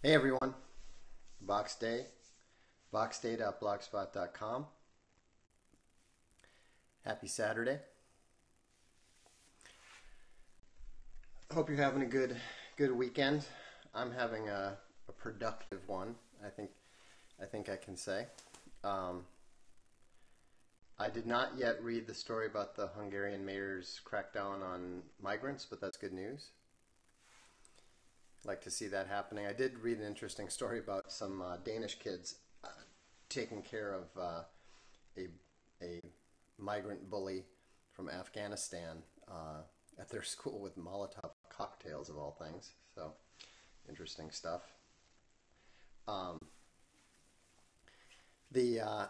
Hey everyone, Box Day, boxday.blogspot.com. Happy Saturday. Hope you're having a good weekend. I'm having a productive one. I think I can say. Um, I did not yet read the story about the Hungarian mayor's crackdown on migrants, but that's good news. Like to see that happening. I did read an interesting story about some Danish kids taking care of a, a migrant bully from Afghanistan at their school with Molotov cocktails of all things. So interesting stuff. Um, the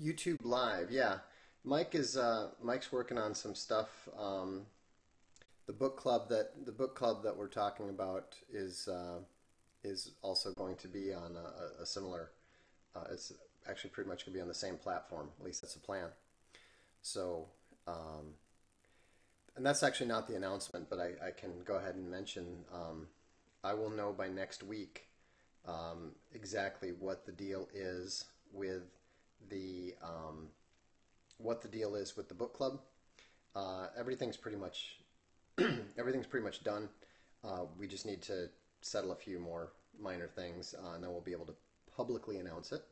YouTube Live, yeah. Mike's working on some stuff. The book club that we're talking about is also going to be on a similar. It's actually pretty much going to be on the same platform. At least that's the plan. So, and that's actually not the announcement, but I can go ahead and mention. I will know by next week exactly what the deal is with the book club. Everything's pretty much everything's pretty much done. We just need to settle a few more minor things, and then we'll be able to publicly announce it.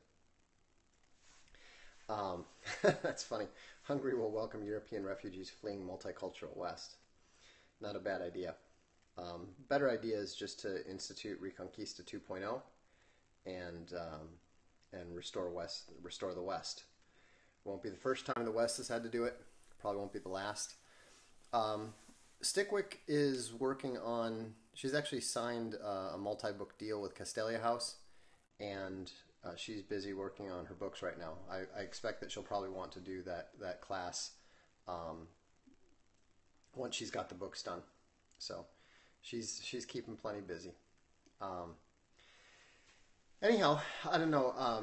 Um, that's funny. Hungary will welcome European refugees fleeing multicultural West. Not a bad idea. Better idea is just to institute Reconquista 2.0 and restore the West. Won't be the first time the West has had to do it. Probably won't be the last. Um, Stickwick is working on. She's actually signed a multi-book deal with Castelia House, and she's busy working on her books right now. I expect that she'll probably want to do that class um, once she's got the books done. So she's keeping plenty busy. Um, Anyhow, I don't know.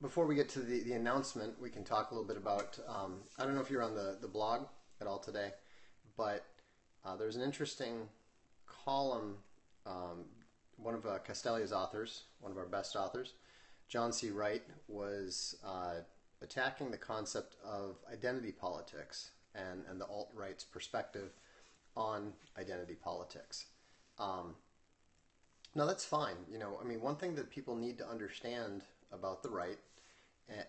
Before we get to the announcement, we can talk a little bit about. I don't know if you're on the blog at all today, but there's an interesting column. Um, One of Castelia's authors, one of our best authors, John C. Wright, was attacking the concept of identity politics and the alt-right's perspective on identity politics. Um, Now that's fine. I mean, one thing that people need to understand about the right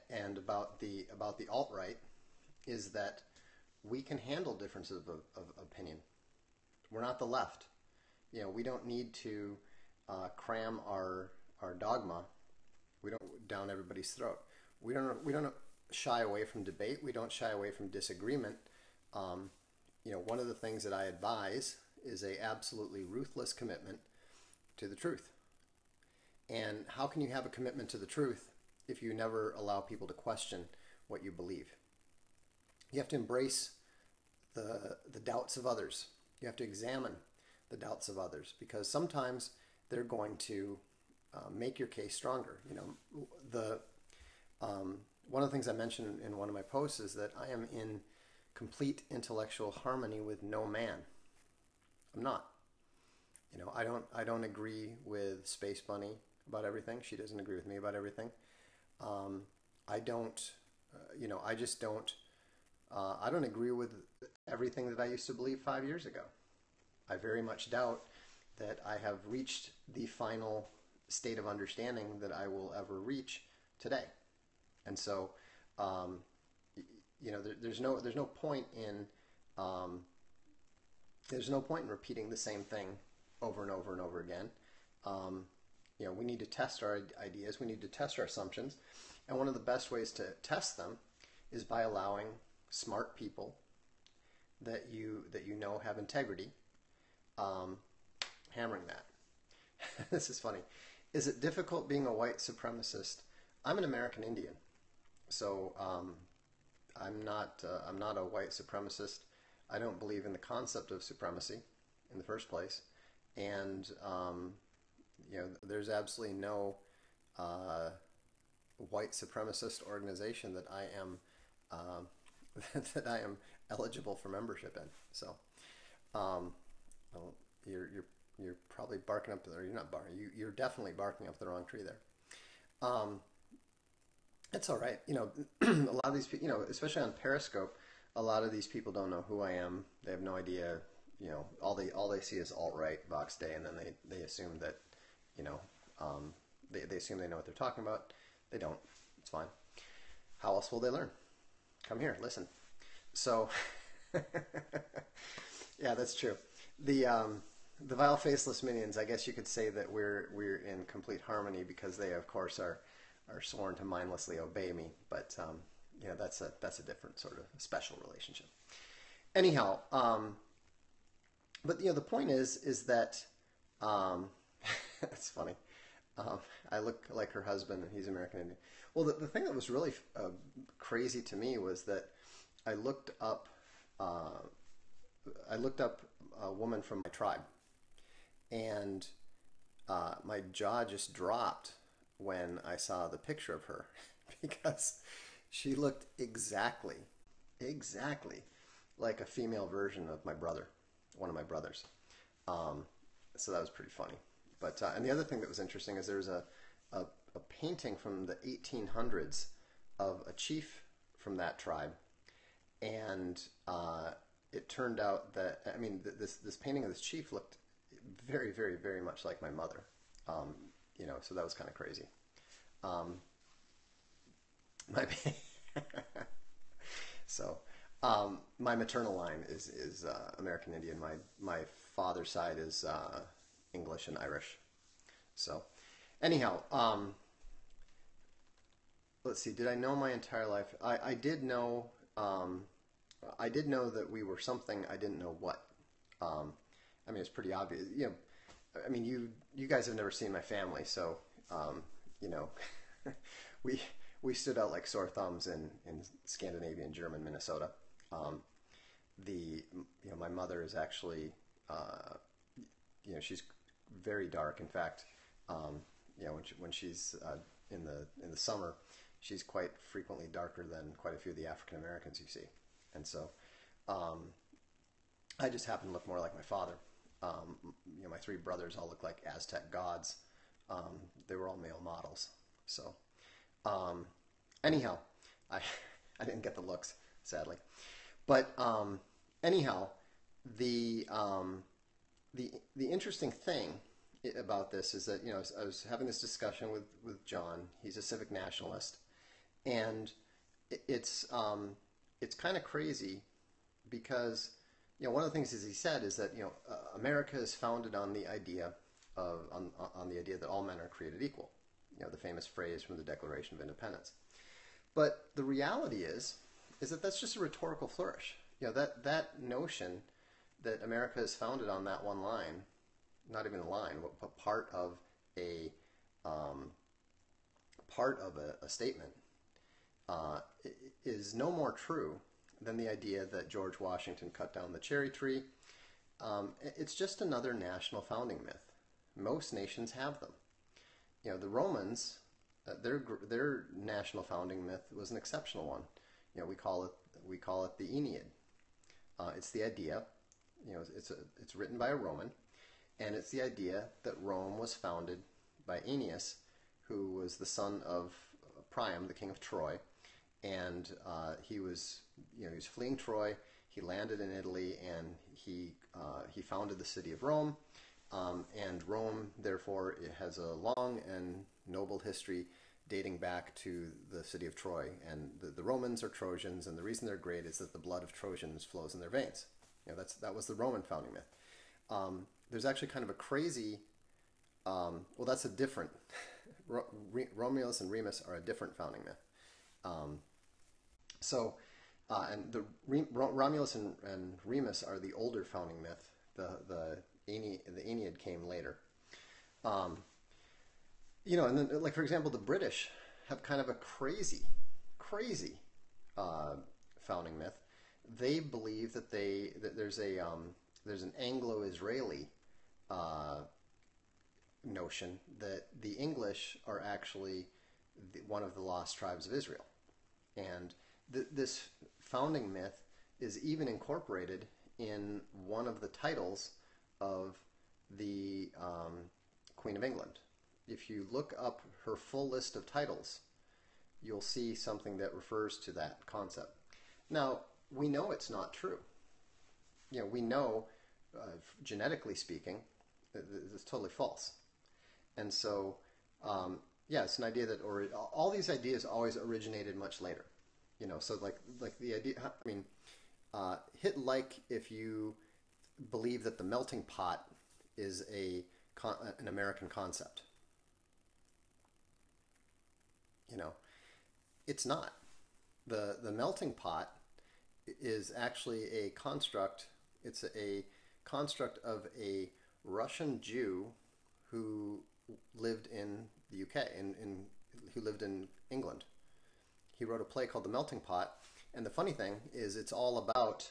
and about the alt-right is that we can handle differences of opinion. We're not the left. We don't need to cram our dogma. We don't down everybody's throat. We don't shy away from debate. We don't shy away from disagreement. One of the things that I advise is a absolutely ruthless commitment to the truth. And how can you have a commitment to the truth if you never allow people to question what you believe? You have to embrace the doubts of others. You have to examine the doubts of others because sometimes they're going to make your case stronger. The one of the things I mentioned in one of my posts is that I am in complete intellectual harmony with no man. I'm not. I don't agree with Space Bunny about everything. She doesn't agree with me about everything. I don't, I just don't. I don't agree with everything that I used to believe 5 years ago. I very much doubt that I have reached the final state of understanding that I will ever reach today. And so, there's no point in um, repeating the same thing over and over and over again. Um, we need to test our ideas. We need to test our assumptions, and one of the best ways to test them is by allowing smart people that you know have integrity, um, hammering that. This is funny. Is it difficult being a white supremacist? I'm an American Indian, so I'm not a white supremacist. I don't believe in the concept of supremacy in the first place, and there's absolutely no uh, white supremacist organization that I am that I am eligible for membership in. So, um, well, you're you're probably barking up, or you're not barking. You're definitely barking up the wrong tree there. Um, it's all right. A lot of these people, especially on Periscope, a lot of these people don't know who I am. They have no idea. All they see is alt right Vox Day, and then they assume that, you know, they assume they know what they're talking about. They don't. It's fine. How else will they learn? Come here, listen. So, yeah, that's true. The vile faceless minions. I guess you could say that we're in complete harmony because they, of course, are sworn to mindlessly obey me. But that's a different sort of special relationship. Anyhow, but the point is that it's funny. I look like her husband, and he's American Indian. Well, the thing that was really crazy to me was that I looked up a woman from my tribe, and my jaw just dropped when I saw the picture of her because she looked exactly like a female version of my brother, one of my brothers. So that was pretty funny. But and the other thing that was interesting is there's a painting from the 1800s of a chief from that tribe, and it turned out that this painting of this chief looked very, very, very much like my mother. So that was kind of crazy. My so my maternal line is American Indian. My father's side is English and Irish. So, anyhow, let's see. Did I know my entire life? I did know. I did know that we were something. I didn't know what. It's pretty obvious. You guys have never seen my family, so we stood out like sore thumbs in Scandinavian, German, Minnesota. My mother is actually, she's very dark. In fact, when she's in the summer, she's quite frequently darker than quite a few of the African Americans you see. And so, I just happen to look more like my father. My three brothers all look like Aztec gods. They were all male models. So, anyhow, I didn't get the looks, sadly. But anyhow, the interesting thing about this is that I was having this discussion with John. He's a civic nationalist, and it's kind of crazy because one of the things he said is that America is founded on the idea on the idea that all men are created equal. The famous phrase from the Declaration of Independence. But the reality is that that's just a rhetorical flourish. That notion that America is founded on that one line, not even a line, but part of a statement, is no more true than the idea that George Washington cut down the cherry tree. It's just another national founding myth. Most nations have them. The Romans, their national founding myth was an exceptional one. We call it the Aeneid. It's the idea, it's written by a Roman, and it's the idea that Rome was founded by Aeneas, who was the son of Priam, the king of Troy, and he was fleeing Troy. He landed in Italy, and he founded the city of Rome. And Rome, therefore, it has a long and noble history dating back to the city of Troy. And the Romans are Trojans, and the reason they're great is that the blood of Trojans flows in their veins. That was the Roman founding myth. There's actually kind of a crazy, that's a different, Romulus and Remus are a different founding myth. And Romulus and Remus are the older founding myth. The Aeneid came later. And then, like, for example, the British have kind of a crazy founding myth. They believe that there's an Anglo-Israeli notion that the English are actually one of the lost tribes of Israel. And this founding myth is even incorporated in one of the titles of the Queen of England. If you look up her full list of titles, you'll see something that refers to that concept. Now, we know it's not true. We know, genetically speaking, that it's totally false. And so, yeah, it's an idea that, or all these ideas always originated much later. So like the idea, I mean, hit like if you believe that the melting pot is an American concept. It's not. The melting pot is actually a construct. It's a construct of a Russian Jew who lived in the UK, who lived in England. He wrote a play called The Melting Pot, and the funny thing is it's all about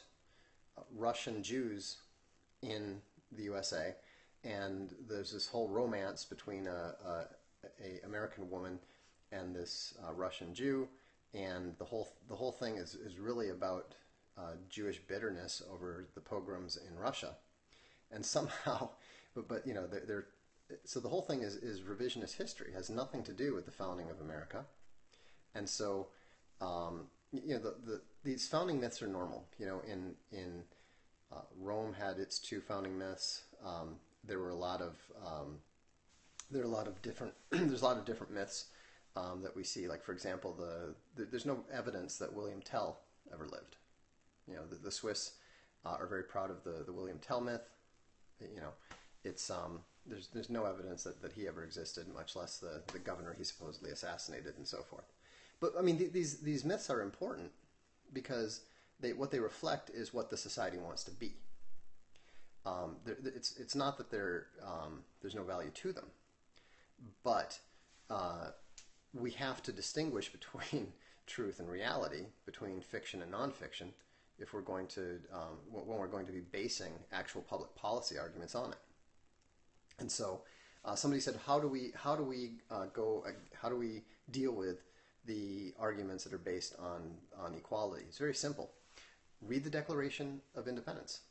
Russian Jews in the USA, and there's this whole romance between a American woman and this Russian Jew, and the whole thing is really about Jewish bitterness over the pogroms in Russia, and somehow, but so the whole thing is revisionist history. It has nothing to do with the founding of America, and so these founding myths are normal. In Rome had its two founding myths. There were a lot of different there's a lot of different myths that we see. Like, for example, there's no evidence that William Tell ever lived. The Swiss are very proud of the William Tell myth. It's there's no evidence that he ever existed, much less the governor he supposedly assassinated and so forth. But I mean, these myths are important because what they reflect is what the society wants to be. It's not that there's no value to them, but we have to distinguish between truth and reality, between fiction and nonfiction, if we're going to when we're going to be basing actual public policy arguments on it. And so somebody said, how do we deal with the arguments that are based on equality? It's very simple. Read the Declaration of Independence.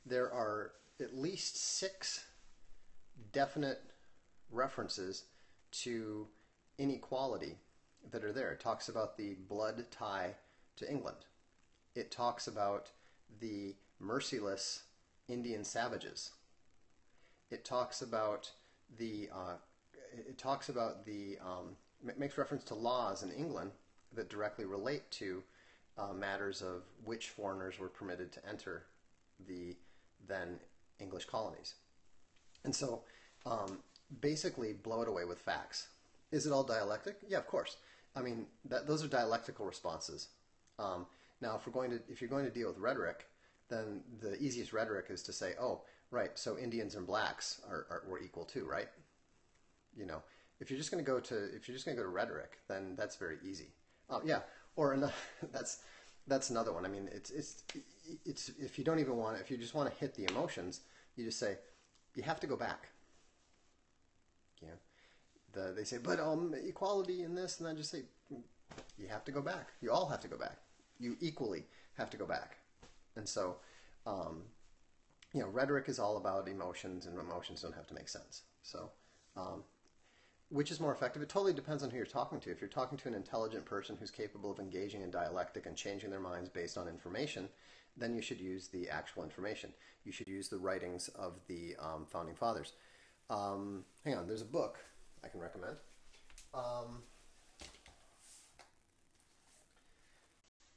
There are at least 6 definite references to inequality that are there. It talks about the blood tie to England. It talks about the merciless Indian savages. It talks about makes reference to laws in England that directly relate to matters of which foreigners were permitted to enter the then English colonies. And so basically blow it away with facts. Is it all dialectic? Yeah, of course. I mean, those are dialectical responses. Now, if you're going to deal with rhetoric, then the easiest rhetoric is to say, oh, right, so Indians and blacks were equal too, right? If you're just going to go to rhetoric, then that's very easy. Yeah, or that's another one. I mean, it's if you don't even want, if you just want to hit the emotions, you just say you have to go back. They say, but equality in this, and I just say you have to go back. You all have to go back. You equally have to go back. And so, rhetoric is all about emotions, and emotions don't have to make sense. So, which is more effective? It totally depends on who you're talking to. If you're talking to an intelligent person who's capable of engaging in dialectic and changing their minds based on information, then you should use the actual information. You should use the writings of the founding fathers. Hang on, there's a book I can recommend.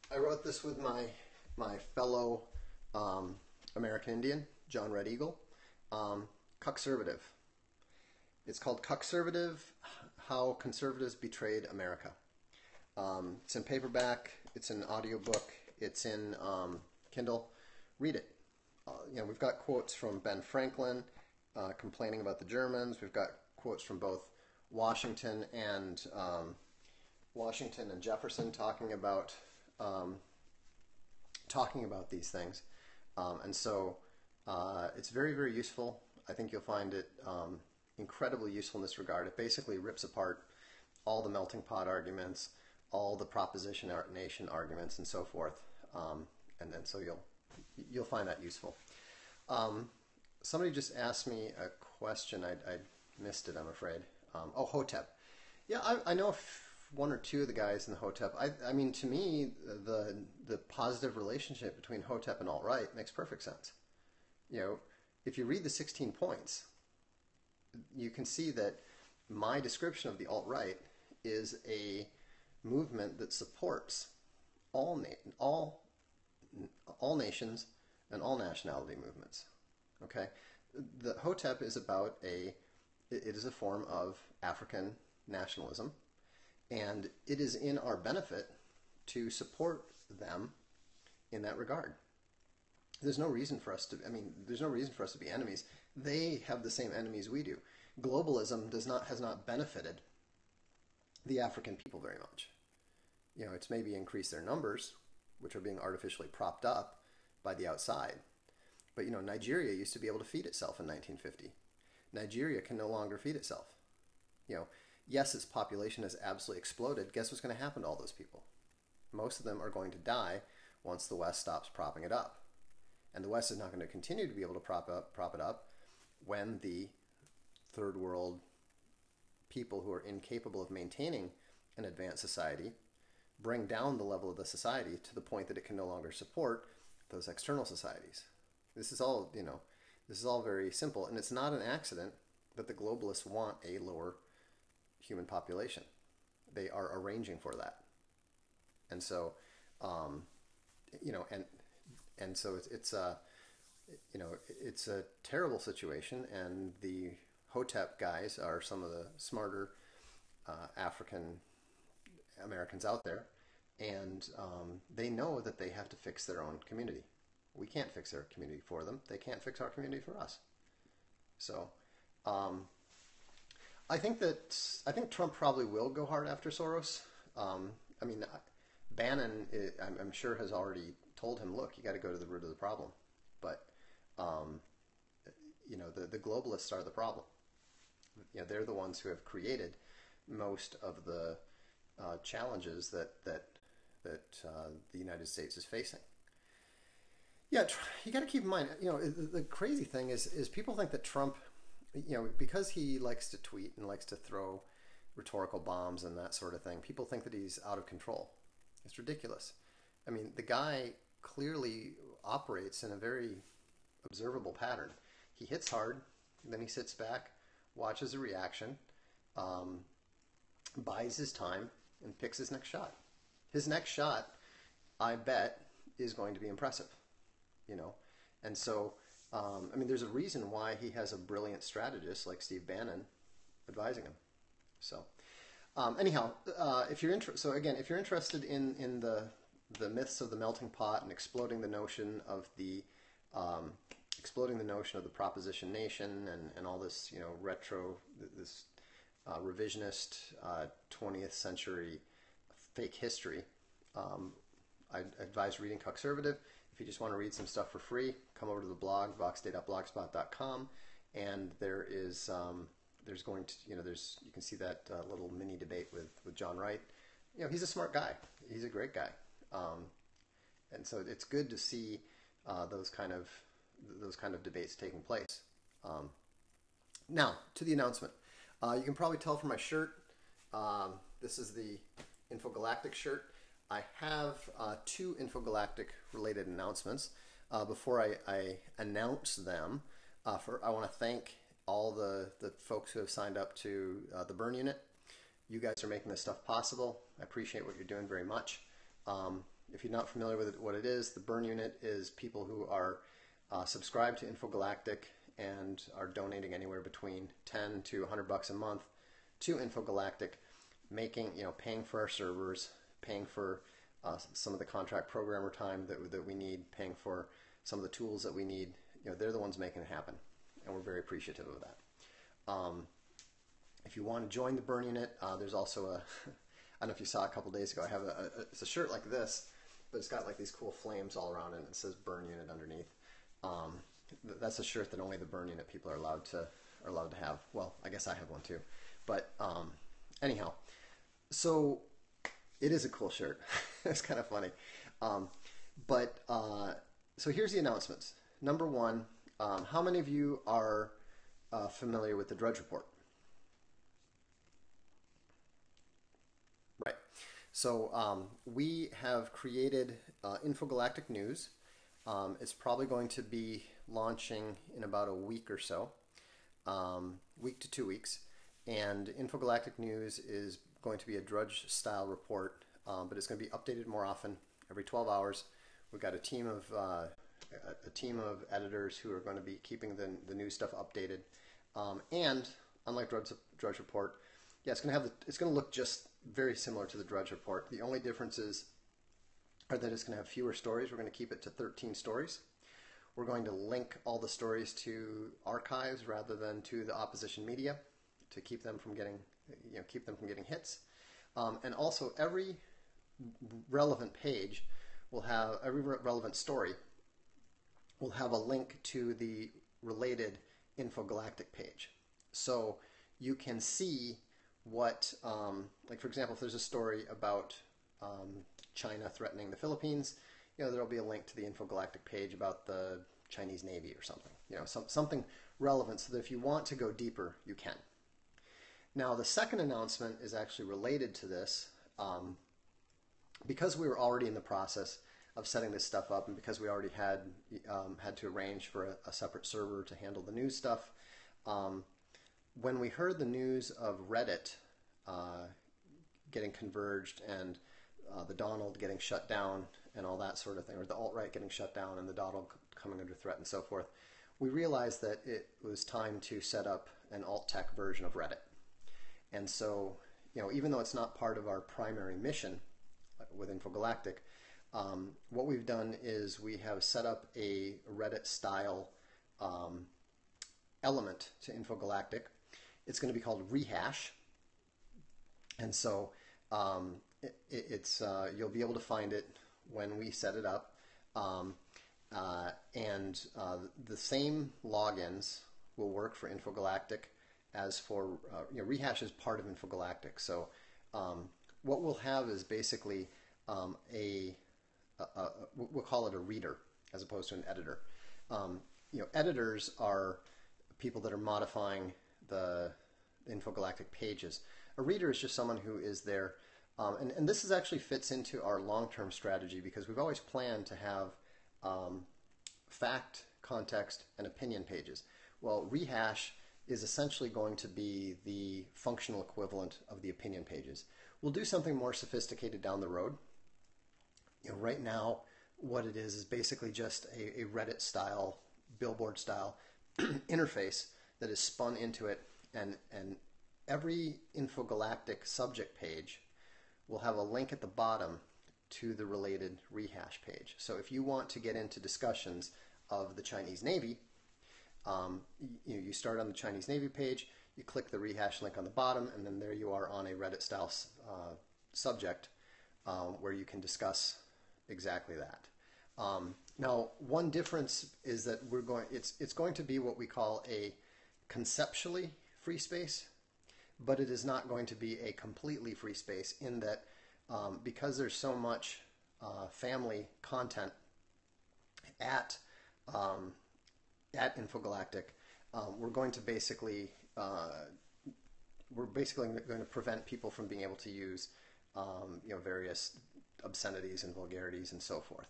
I wrote this with my fellow American Indian, John Red Eagle. Cuckservative. It's called Cuckservative: How Conservatives Betrayed America. It's in paperback. It's an audiobook. It's in Kindle. Read it. We've got quotes from Ben Franklin complaining about the Germans. We've got quotes from both Washington and Jefferson talking about these things, and so it's very, very useful. I think you'll find it incredibly useful in this regard. It basically rips apart all the melting pot arguments, all the proposition nation arguments, and so forth, and then so you'll find that useful. Somebody just asked me a question. I missed it, I'm afraid. Oh, Hotep. Yeah, I know one or two of the guys in the Hotep. I mean, to me, the positive relationship between Hotep and alt-right makes perfect sense. You know, if you read the 16 points, you can see that my description of the alt-right is a movement that supports all all nations and all nationality movements. Okay, the Hotep is about it is a form of African nationalism, and it is in our benefit to support them in that regard. There's no reason for us to. I mean, there's no reason for us to be enemies. They have the same enemies we do. Globalism has not benefited the African people very much. You know, it's maybe increased their numbers, which are being artificially propped up by the outside. But you know, Nigeria used to be able to feed itself in 1950. Nigeria can no longer feed itself. You know, yes, its population has absolutely exploded. Guess what's going to happen to all those people? Most of them are going to die once the West stops propping it up. And the West is not going to continue to be able to prop it up when the third world people who are incapable of maintaining an advanced society bring down the level of the society to the point that it can no longer support those external societies. This is all, you know, this is all very simple, and it's not an accident that the globalists want a lower human population. They are arranging for that. And so, you know, and so it's a, you know, it's a terrible situation, and the Hotep guys are some of the smarter African Americans out there, and they know that they have to fix their own community. We can't fix their community for them. They can't fix our community for us. So, I think Trump probably will go hard after Soros. I mean, Bannon, I'm sure, has already told him, look, you got to go to the root of the problem. But you know, the globalists are the problem. You know, they're the ones who have created most of the challenges that the United States is facing. Yeah, you got to keep in mind. You know, the crazy thing is people think that Trump, you know, because he likes to tweet and likes to throw rhetorical bombs and that sort of thing, people think that he's out of control. It's ridiculous. I mean, the guy clearly operates in a very observable pattern. He hits hard, then he sits back, watches a reaction, buys his time, and picks his next shot. His next shot, I bet, is going to be impressive. You know, and so I mean, there's a reason why he has a brilliant strategist like Steve Bannon advising him. So anyhow, if you're if you're interested in the myths of the melting pot and exploding the notion of the proposition nation and all this, you know, this revisionist 20th century fake history, I advise reading Cuckservative. If you just want to read some stuff for free, come over to the blog, voxday.blogspot.com, and there's going to, you know, you can see that little mini debate with John Wright. You know, he's a smart guy. He's a great guy. And so it's good to see those kind of debates taking place. Now, to the announcement. You can probably tell from my shirt, this is the Infogalactic shirt. I have two Infogalactic related announcements. Before I announce them, I want to thank all the folks who have signed up to the Burn Unit. You guys are making this stuff possible. I appreciate what you're doing very much. If you're not familiar with what it is, the Burn Unit is people who are subscribed to Infogalactic and are donating anywhere between 10 to 100 bucks a month to Infogalactic, paying for our servers, paying for some of the contract programmer time that we need, paying for some of the tools that we need. You know, they're the ones making it happen, and we're very appreciative of that. If you want to join the Burn Unit, there's also a I don't know if you saw a couple days ago, I have it's a shirt like this, but it's got like these cool flames all around it, and it says Burn Unit underneath. That's a shirt that only the Burn Unit people are allowed to have. Well, I guess I have one too. But anyhow, so it is a cool shirt. It's kind of funny. So here's the announcements. Number one, How many of you are familiar with the Drudge Report? Right. So we have created Infogalactic News. It's probably going to be launching in about a week or so, week to 2 weeks. And Infogalactic News is going to be a Drudge-style report, but it's going to be updated more often, every 12 hours. We've got a team of editors who are going to be keeping the new stuff updated. And unlike Drudge Report, yeah, it's going to look just very similar to the Drudge Report. The only differences are that it's going to have fewer stories. We're going to keep it to 13 stories. We're going to link all the stories to archives rather than to the opposition media to keep them from getting, hits. And also, every relevant page will have every relevant story will have a link to the related Infogalactic page, so you can see what, like for example, if there's a story about China threatening the Philippines, there'll be a link to the Infogalactic page about the Chinese Navy or something, something relevant, so that if you want to go deeper, you can. Now, the second announcement is actually related to this, because we were already in the process of setting this stuff up, and because we already had to arrange for a separate server to handle the news stuff. When we heard the news of Reddit getting converged and the Donald getting shut down and all that sort of thing, or the alt-right getting shut down and the Donald coming under threat and so forth, we realized that it was time to set up an alt-tech version of Reddit. And so, even though it's not part of our primary mission with Infogalactic, what we've done is we have set up a Reddit-style element to Infogalactic. It's going to be called Rehash, and so you'll be able to find it when we set it up. The same logins will work for Infogalactic as for Rehash is part of Infogalactic. So what we'll have is basically we'll call it a reader as opposed to an editor. Editors are people that are modifying the Infogalactic pages. A reader is just someone who is there, and this actually fits into our long-term strategy, because we've always planned to have fact, context, and opinion pages. Well, Rehash is essentially going to be the functional equivalent of the opinion pages. We'll do something more sophisticated down the road. Right now, what it is basically just a Reddit-style, billboard-style interface that is spun into it, and every Infogalactic subject page will have a link at the bottom to the related Rehash page. So if you want to get into discussions of the Chinese Navy, you start on the Chinese Navy page, you click the Rehash link on the bottom, and then there you are on a Reddit-style subject where you can discuss exactly that. Now, one difference is that it's going to be what we call a conceptually free space, but it is not going to be a completely free space, in that because there's so much family content at Infogalactic, we're going to basically going to prevent people from being able to use various obscenities and vulgarities and so forth.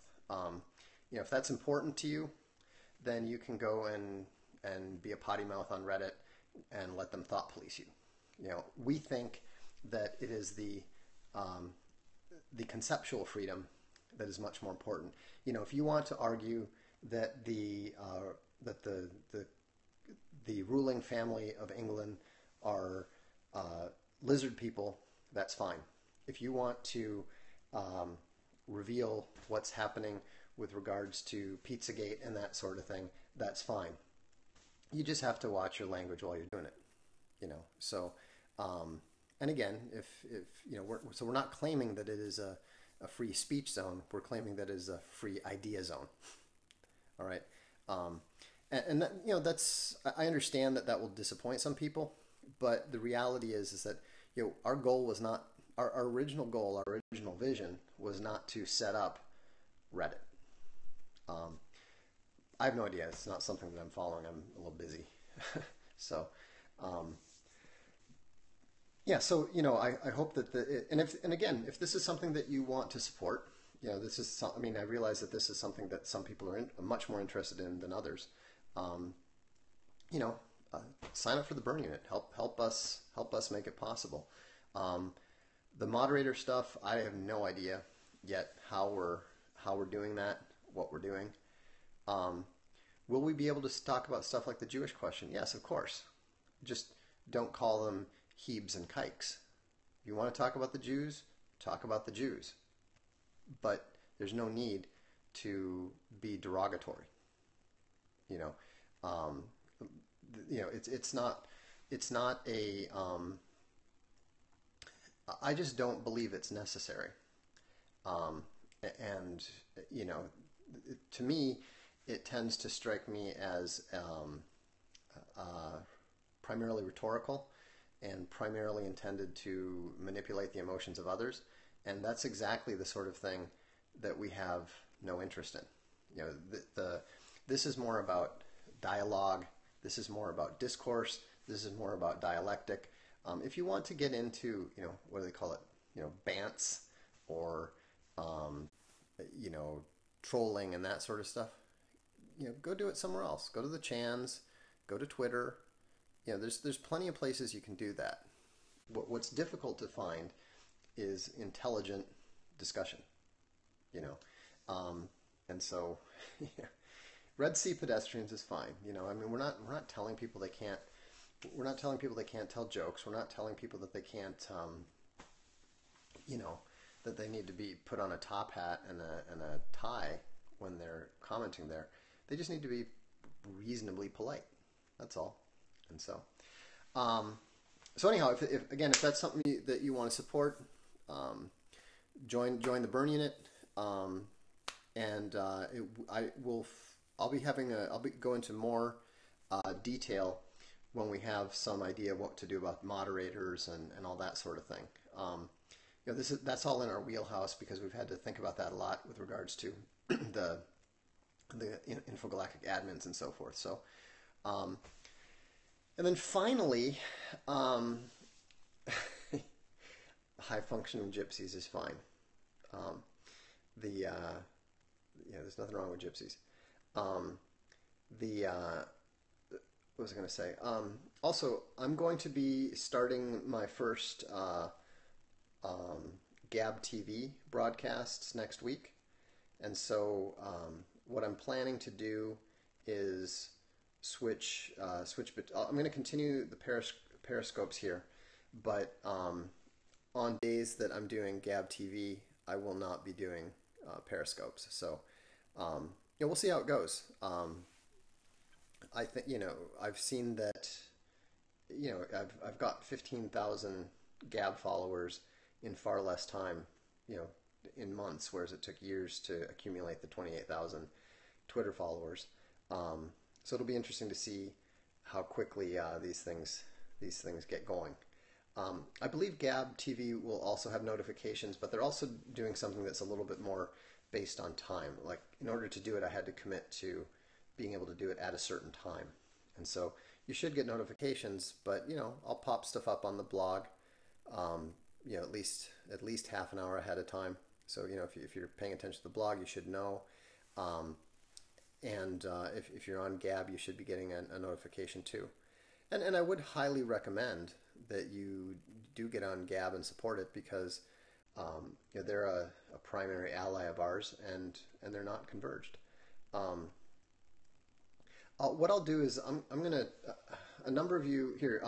If that's important to you, then you can go and be a potty mouth on Reddit and let them thought police you. We think that it is the conceptual freedom that is much more important. If you want to argue that the ruling family of England are lizard people, that's fine. If you want to reveal what's happening with regards to Pizzagate and that sort of thing, that's fine. You just have to watch your language while you're doing it. So and again, if we're not claiming that it is a free speech zone. We're claiming that it is a free idea zone. All right. And that, that's, I understand that will disappoint some people, but the reality is that, our goal was not, our original goal, our original vision was not to set up Reddit. I have no idea. It's not something that I'm following. I'm a little busy. So, um, yeah. So I hope that and again, if this is something that you want to support, this is I mean, I realize that this is something that some people are much more interested in than others. Um, you know, uh, Sign up for the Burn Unit. Help us make it possible. Um, the moderator stuff, I have no idea yet how we're doing that, what we're doing. Um, will we be able to talk about stuff like the Jewish question? Yes, of course. Just don't call them Hebes and Kikes. You want to talk about the Jews? Talk about the Jews. But there's no need to be derogatory. You know, um, it's not a. I just don't believe it's necessary. Um, and to me, it tends to strike me as uh, primarily rhetorical and primarily intended to manipulate the emotions of others. And that's exactly the sort of thing that we have no interest in. This is more about dialogue. This is more about discourse. This is more about dialectic. If you want to get into, what do they call it? Bants or, um, you know, trolling and that sort of stuff. Go do it somewhere else. Go to the Chans. Go to Twitter. There's plenty of places you can do that. What's difficult to find is intelligent discussion. You know, and so Red Sea pedestrians is fine. I mean, we're not telling people they can't. We're not telling people they can't tell jokes. We're not telling people that they can't, that they need to be put on a top hat and a tie when they're commenting there. They just need to be reasonably polite. That's all. And um, so anyhow, if that's something that you want to support, join the Burn Unit, and I'll be go into more detail when we have some idea of what to do about moderators and all that sort of thing. That's all in our wheelhouse because we've had to think about that a lot with regards to the Infogalactic admins and so forth. So, and then finally, high functioning gypsies is fine. Um, there's nothing wrong with gypsies. Um, the what was I going to say? Also, I'm going to be starting my first Gab TV broadcasts next week, and so what I'm planning to do is switch. I'm going to continue the periscopes here, but on days that I'm doing Gab TV, I will not be doing periscopes. So we'll see how it goes. I think I've seen that I've got 15,000 Gab followers in far less time, in months, whereas it took years to accumulate the 28,000 Twitter followers. So it'll be interesting to see how quickly these things get going. I believe Gab TV will also have notifications, but they're also doing something that's a little bit more based on time. Like in order to do it, I had to commit to being able to do it at a certain time. And so you should get notifications, but I'll pop stuff up on the blog, at least half an hour ahead of time. So if you're paying attention to the blog, you should know. And if you're on Gab, you should be getting a notification too. And I would highly recommend that you do get on Gab and support it because they're a primary ally of ours, and they're not converged. What I'll do is I'm gonna a number of you here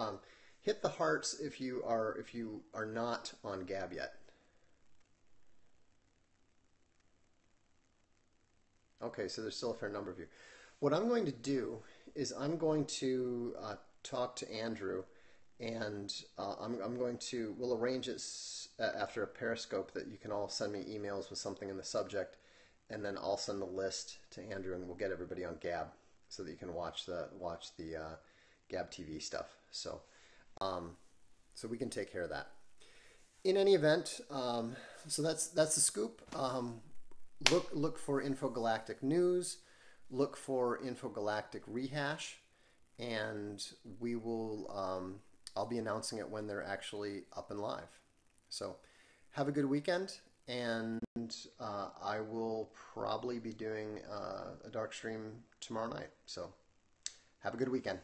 hit the hearts if you are not on Gab yet. Okay, so there's still a fair number of you. What I'm going to do is I'm going to talk to Andrew, and we'll arrange it after a Periscope that you can all send me emails with something in the subject, and then I'll send the list to Andrew, and we'll get everybody on Gab so that you can watch the Gab TV stuff. So we can take care of that. In any event, so that's the scoop. Look for Infogalactic news. look for Infogalactic Rehash, and we will. I'll be announcing it when they're actually up and live. So have a good weekend, and I will probably be doing a dark stream tomorrow night. So have a good weekend.